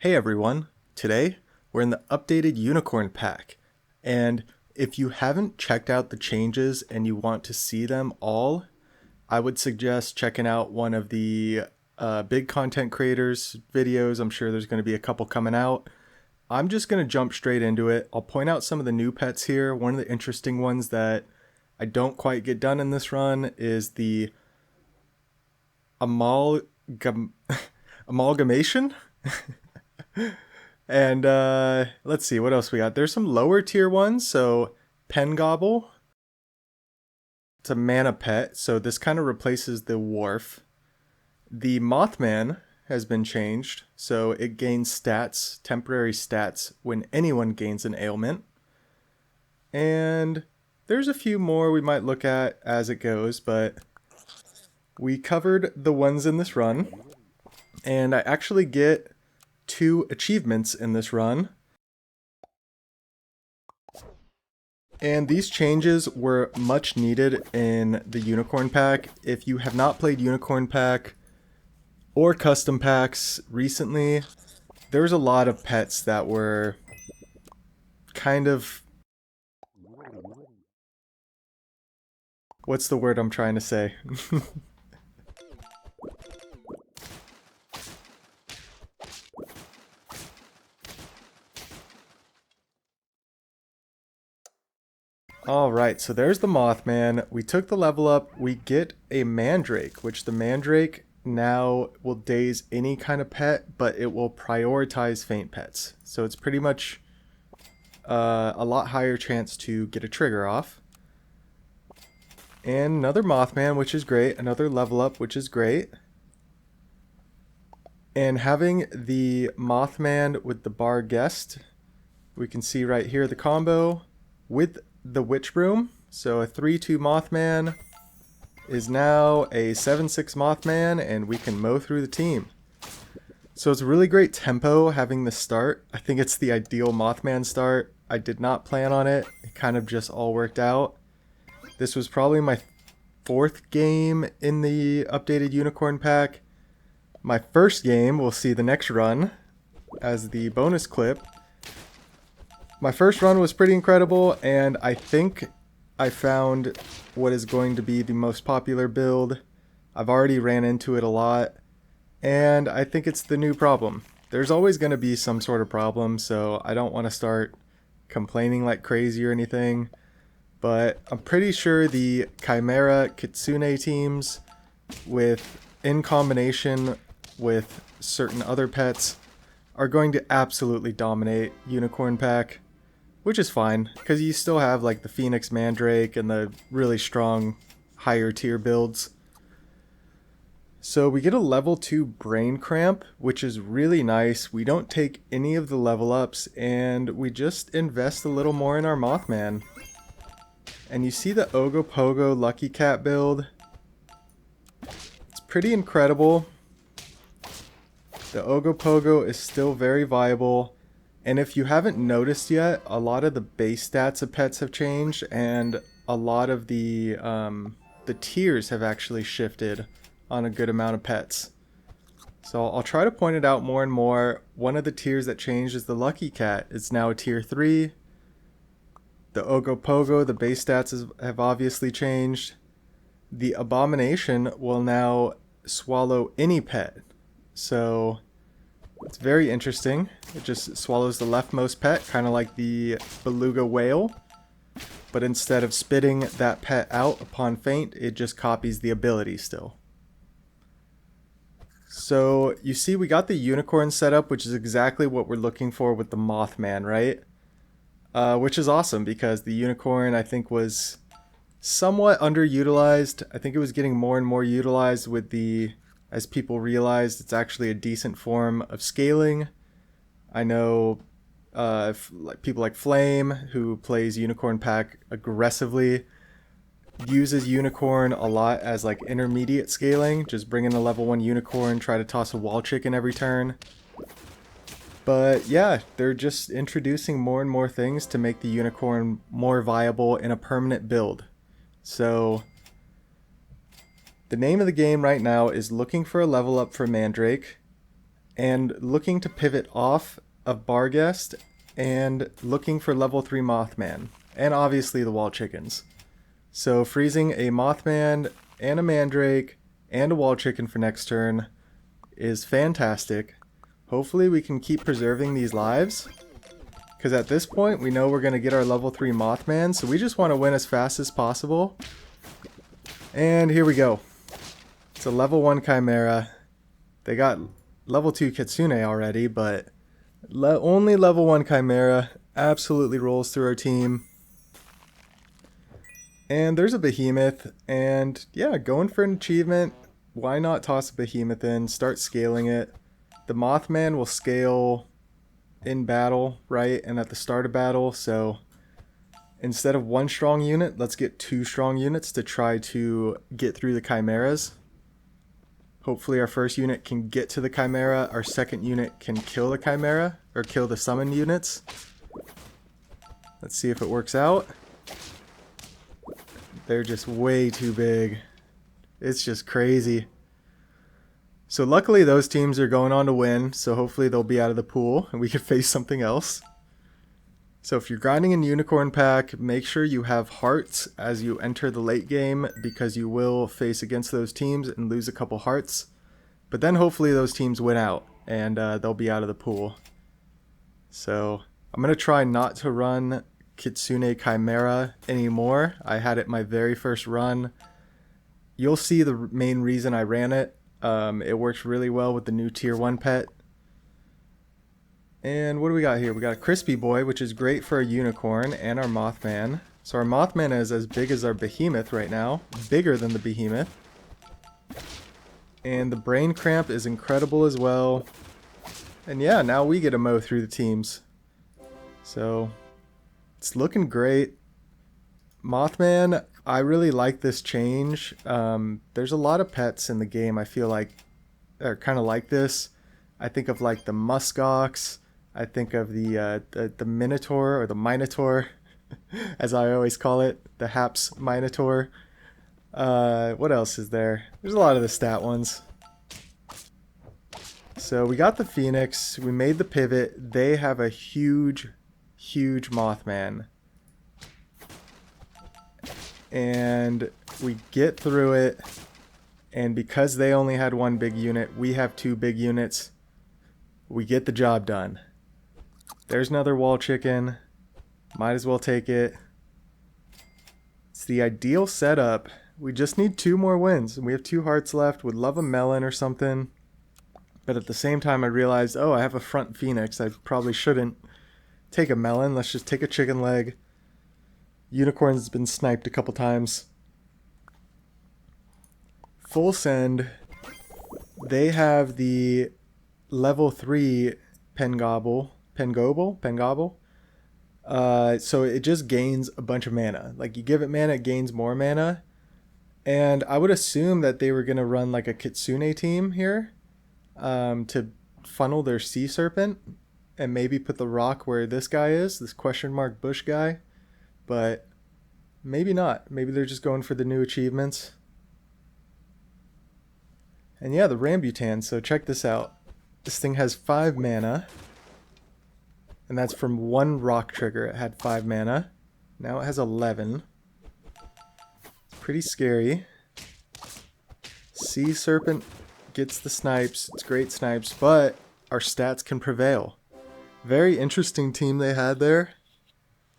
Hey everyone, today we're in the updated Unicorn Pack, and if you haven't checked out the changes and you want to see them all, I would suggest checking out one of the big content creators' videos. I'm sure there's going to be a couple coming out. I'm just going to jump straight into it. I'll point out some of the new pets here. One of the interesting ones that I don't quite get done in this run is the amalgam- amalgamation. And let's see what else we got. There's some lower tier ones. So Pengobble, it's a mana pet. So this kind of replaces the wharf. The Mothman has been changed. So it gains stats, temporary stats, when anyone gains an ailment. And there's a few more we might look at as it goes, but we covered the ones in this run. And I actually get 2 achievements in this run. And these changes were much needed in the Unicorn Pack. If you have not played Unicorn Pack or custom packs recently, there's a lot of pets that were kind of... What's the word I'm trying to say? Alright, so there's the Mothman. We took the level up. We get a Mandrake, which the Mandrake now will daze any kind of pet, but it will prioritize faint pets. So it's pretty much a lot higher chance to get a trigger off. And another Mothman, which is great. Another level up, which is great. And having the Mothman with the Bar Guest, we can see right here the combo with the Witch Broom. So a 3-2 Mothman is now a 7-6 Mothman, and we can mow through the team. So it's a really great tempo having the start. I think it's the ideal Mothman start. I did not plan on it. It kind of just all worked out. This was probably my 4th game in the updated Unicorn Pack. My first game, we'll see the next run as the bonus clip. My first run was pretty incredible, and I think I found what is going to be the most popular build. I've already ran into it a lot, and I think it's the new problem. There's always going to be some sort of problem, so I don't want to start complaining like crazy or anything. But I'm pretty sure the Chimera Kitsune teams, in combination with certain other pets, are going to absolutely dominate Unicorn Pack. Which is fine, because you still have like the Phoenix Mandrake and the really strong higher tier builds. So we get a level 2 Brain Cramp, which is really nice. We don't take any of the level ups, and we just invest a little more in our Mothman. And you see the Ogopogo Lucky Cat build. It's pretty incredible. The Ogopogo is still very viable. And if you haven't noticed yet, a lot of the base stats of pets have changed, and a lot of the tiers have actually shifted on a good amount of pets. So I'll try to point it out more and more. One of the tiers that changed is the Lucky Cat. It's now a tier 3. The Ogopogo, the base stats have obviously changed. The Abomination will now swallow any pet. So it's very interesting. It just swallows the leftmost pet, kind of like the beluga whale. But instead of spitting that pet out upon faint, it just copies the ability still. So you see we got the unicorn setup, which is exactly what we're looking for with the Mothman, right? Which is awesome because the unicorn, I think, was somewhat underutilized. I think it was getting more and more utilized as people realized it's actually a decent form of scaling. I know people like Flame, who plays Unicorn Pack aggressively, uses Unicorn a lot as like intermediate scaling. Just bring in a level 1 Unicorn, try to toss a wall chicken every turn. But yeah, they're just introducing more and more things to make the Unicorn more viable in a permanent build. So the name of the game right now is looking for a level up for Mandrake. and looking to pivot off of Barghest and looking for level 3 Mothman. And obviously the wall chickens. So freezing a Mothman and a Mandrake and a wall chicken for next turn is fantastic. Hopefully we can keep preserving these lives, because at this point we know we're going to get our level 3 Mothman, so we just want to win as fast as possible. And here we go. It's a level 1 Chimera. They got level 2 Kitsune already, but only level 1 Chimera absolutely rolls through our team. And there's a behemoth, and yeah, going for an achievement. Why not toss a behemoth in, start scaling it. The Mothman will scale in battle, right, and at the start of battle, so instead of 1 strong unit, let's get 2 strong units to try to get through the Chimeras. Hopefully our first unit can get to the Chimera, our second unit can kill the Chimera, or kill the summoned units. Let's see if it works out. They're just way too big. It's just crazy. So luckily those teams are going on to win, so hopefully they'll be out of the pool and we can face something else. So if you're grinding in Unicorn Pack, make sure you have hearts as you enter the late game, because you will face against those teams and lose a couple hearts. But then hopefully those teams win out and they'll be out of the pool. So I'm going to try not to run Kitsune Chimera anymore. I had it my very first run. You'll see the main reason I ran it. It works really well with the new tier 1 pet. And what do we got here? We got a Crispy Boy, which is great for a unicorn, and our Mothman. So our Mothman is as big as our behemoth right now, bigger than the behemoth. And the Brain Cramp is incredible as well. And yeah, now we get to mow through the teams. So it's looking great. Mothman, I really like this change. There's a lot of pets in the game I feel like are kind of like this. I think of like the muskox. I think of the Minotaur, or the Minotaur, as I always call it, the Haps Minotaur. What else is there? There's a lot of the stat ones. So we got the Phoenix. We made the pivot. They have a huge, huge Mothman. And we get through it, and because they only had 1 big unit, we have 2 big units. We get the job done. There's another wall chicken. Might as well take it. It's the ideal setup. We just need 2 more wins, and we have 2 hearts left. Would love a melon or something, but at the same time I realized, oh, I have a front Phoenix. I probably shouldn't take a melon. Let's just take a chicken leg. Unicorn's been sniped a couple times. Full send. They have the level 3 Pengobble. So it just gains a bunch of mana. Like, you give it mana, it gains more mana. And I would assume that they were going to run like a Kitsune team here to funnel their Sea Serpent and maybe put the rock where this guy is, this question mark bush guy. But maybe not. Maybe they're just going for the new achievements. And yeah, the Rambutan. So check this out. This thing has 5 mana. And that's from 1 rock trigger. It had 5 mana. Now it has 11. It's pretty scary. Sea Serpent gets the snipes. It's great snipes, but our stats can prevail. Very interesting team they had there.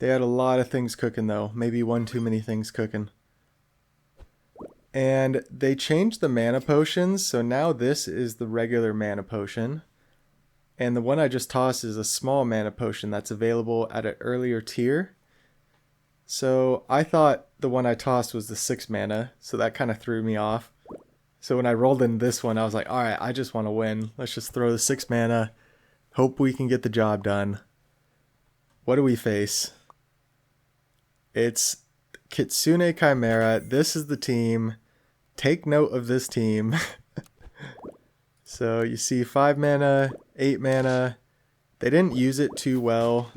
They had a lot of things cooking though. Maybe 1 too many things cooking. And they changed the mana potions, so now this is the regular mana potion. And the one I just tossed is a small mana potion that's available at an earlier tier. So I thought the one I tossed was the 6 mana, so that kind of threw me off. So when I rolled in this one, I was like, alright, I just want to win. Let's just throw the 6 mana. Hope we can get the job done. What do we face? It's Kitsune Chimera. This is the team. Take note of this team. So you see 5 mana, 8 mana. They didn't use it too well.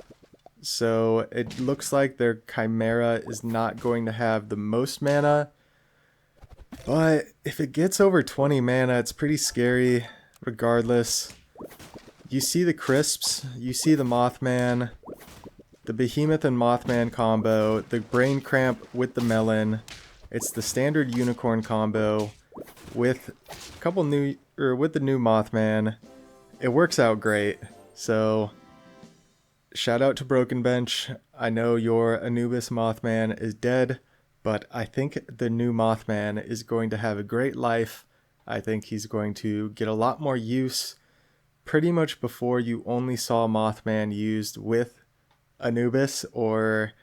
So it looks like their Chimera is not going to have the most mana. But if it gets over 20 mana, it's pretty scary regardless. You see the crisps, you see the Mothman, the Behemoth and Mothman combo, the Brain Cramp with the Melon. It's the standard Unicorn combo with a couple new, with the new Mothman. It works out great. So, shout out to Broken Bench. I know your Anubis Mothman is dead, but I think the new Mothman is going to have a great life. I think he's going to get a lot more use. Pretty much before, you only saw Mothman used with Anubis, or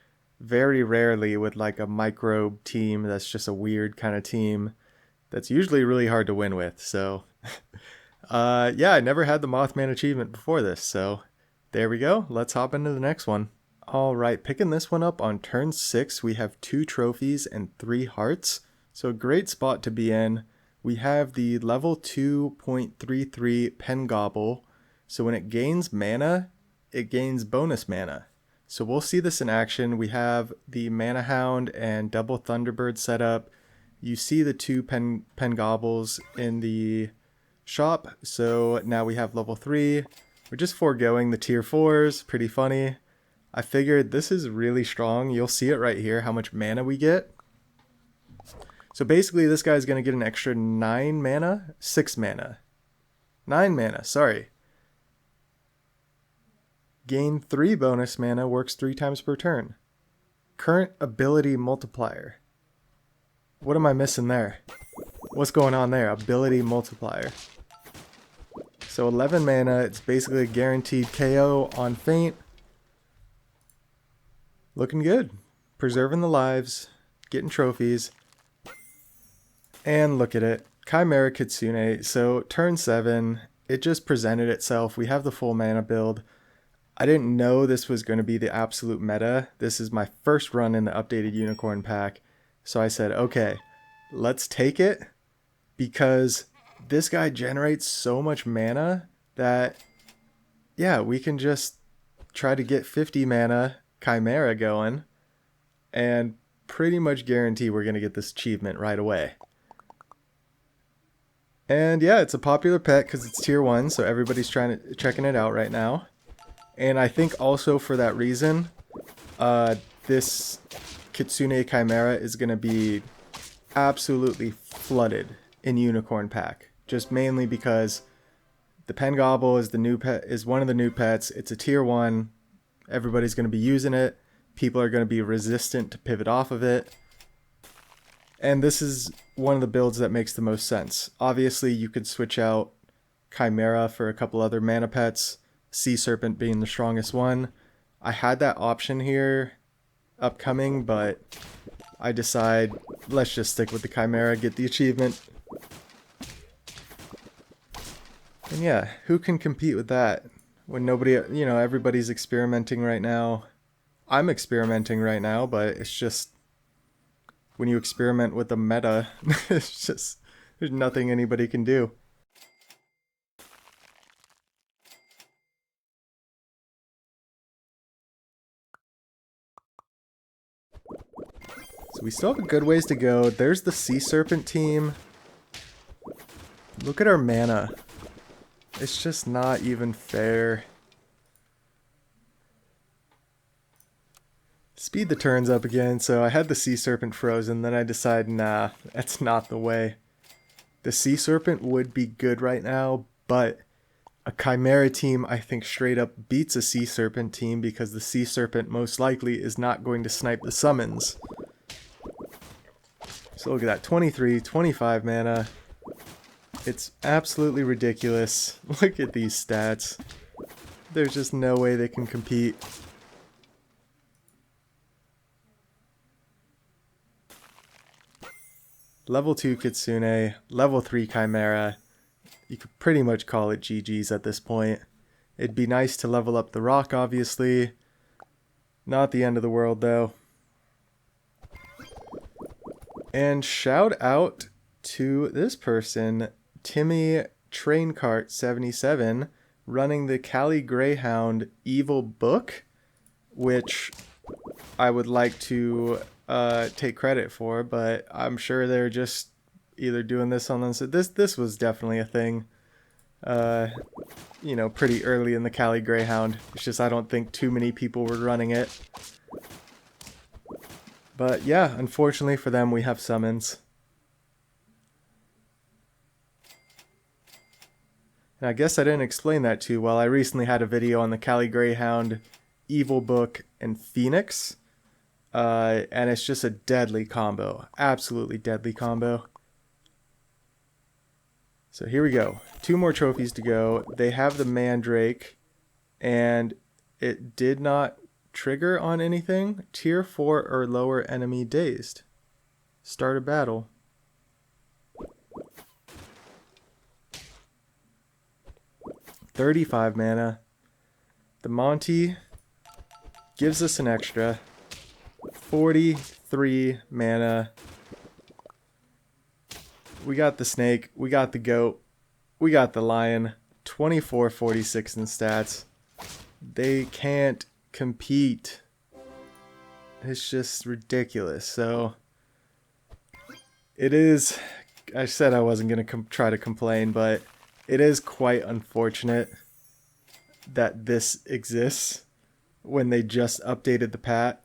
very rarely with like a microbe team that's just a weird kind of team that's usually really hard to win with. So yeah, I never had the Mothman achievement before this, so there we go. Let's hop into the next one. All right, picking this one up on turn 6, we have 2 trophies and 3 hearts, so a great spot to be in. We have the level 2.33 Pengobble, so when it gains mana, it gains bonus mana. So we'll see this in action. We have the Mana Hound and Double Thunderbird set up. You see the 2 Pengobbles in the shop, so now we have level 3. We're just foregoing the tier 4s, pretty funny. I figured this is really strong. You'll see it right here, how much mana we get. So basically this guy's going to get an extra 9 mana, 6 mana. 9 mana, sorry. Gain 3 bonus mana, works 3 times per turn. Current ability multiplier. What am I missing there? What's going on there? Ability multiplier. So 11 mana, it's basically a guaranteed KO on Feint. Looking good. Preserving the lives, getting trophies. And look at it, Chimera Kitsune. So turn 7, it just presented itself. We have the full mana build. I didn't know this was going to be the absolute meta. This is my first run in the updated Unicorn pack. So I said, okay, let's take it, because this guy generates so much mana that, yeah, we can just try to get 50 mana Chimera going and pretty much guarantee we're going to get this achievement right away. And yeah, it's a popular pet because it's tier 1, so everybody's checking it out right now. And I think also for that reason, this Kitsune Chimera is going to be absolutely flooded in Unicorn pack. Just mainly because the Pengobble is the new pet, is one of the new pets. It's a tier 1. Everybody's going to be using it. People are going to be resistant to pivot off of it. And this is one of the builds that makes the most sense. Obviously, you could switch out Chimera for a couple other mana pets, Sea Serpent being the strongest one. I had that option here upcoming, but I decide let's just stick with the Chimera, get the achievement. And yeah, who can compete with that when nobody, you know, everybody's experimenting right now. I'm experimenting right now, but it's just, when you experiment with the meta, it's just, there's nothing anybody can do. So we still have a good ways to go. There's the Sea Serpent team. Look at our mana. It's just not even fair. Speed the turns up again, so I had the Sea Serpent frozen, then I decided, nah, that's not the way. The Sea Serpent would be good right now, but a Chimera team I think straight up beats a Sea Serpent team because the Sea Serpent most likely is not going to snipe the summons. So look at that, 23, 25 mana. It's absolutely ridiculous. Look at these stats. There's just no way they can compete. Level 2 Kitsune, level 3 Chimera. You could pretty much call it GG's at this point. It'd be nice to level up the rock, obviously. Not the end of the world, though. And shout out to this person, Timmy Traincart77, running the Cali Greyhound Evil Book, which I would like to take credit for, but I'm sure they're just either doing this on them. So this was definitely a thing. you know, pretty early in the Cali Greyhound. It's just I don't think too many people were running it. But yeah, unfortunately for them, we have summons. And I guess I didn't explain that too well. I recently had a video on the Cali Greyhound, Evil Book, and Phoenix. And it's just a deadly combo. Absolutely deadly combo. So here we go. 2 more trophies to go. They have the Mandrake, and it did not trigger on anything. Tier 4 or lower enemy dazed. Start a battle. $35 mana. The Monty gives us an extra 43 mana. We got the snake, we got the goat, we got the lion. 2446 in stats. They can't compete. It's just ridiculous. So it is, I said I wasn't going to try to complain, but it is quite unfortunate that this exists when they just updated the patch.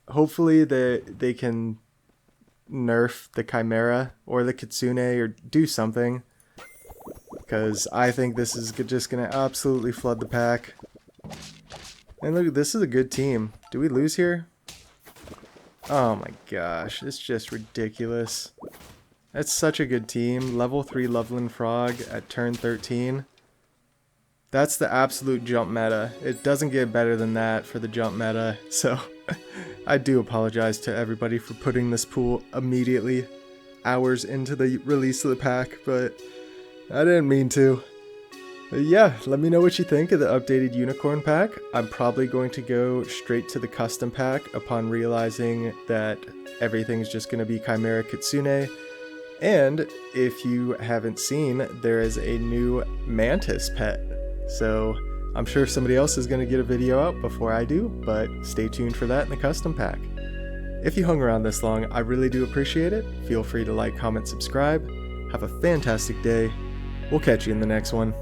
Hopefully they can nerf the Chimera or the Kitsune or do something, because I think this is just going to absolutely flood the pack. And look, this is a good team. Do we lose here? Oh my gosh, it's just ridiculous. That's such a good team. Level 3 Loveland Frog at turn 13. That's the absolute jump meta. It doesn't get better than that for the jump meta. So I do apologize to everybody for putting this pool immediately hours into the release of the pack, but I didn't mean to. But yeah, let me know what you think of the updated Unicorn pack. I'm probably going to go straight to the custom pack upon realizing that everything's just going to be Chimera Kitsune. And if you haven't seen, there is a new Mantis pet. So I'm sure somebody else is going to get a video out before I do, but stay tuned for that in the custom pack. If you hung around this long, I really do appreciate it. Feel free to like, comment, subscribe. Have a fantastic day. We'll catch you in the next one.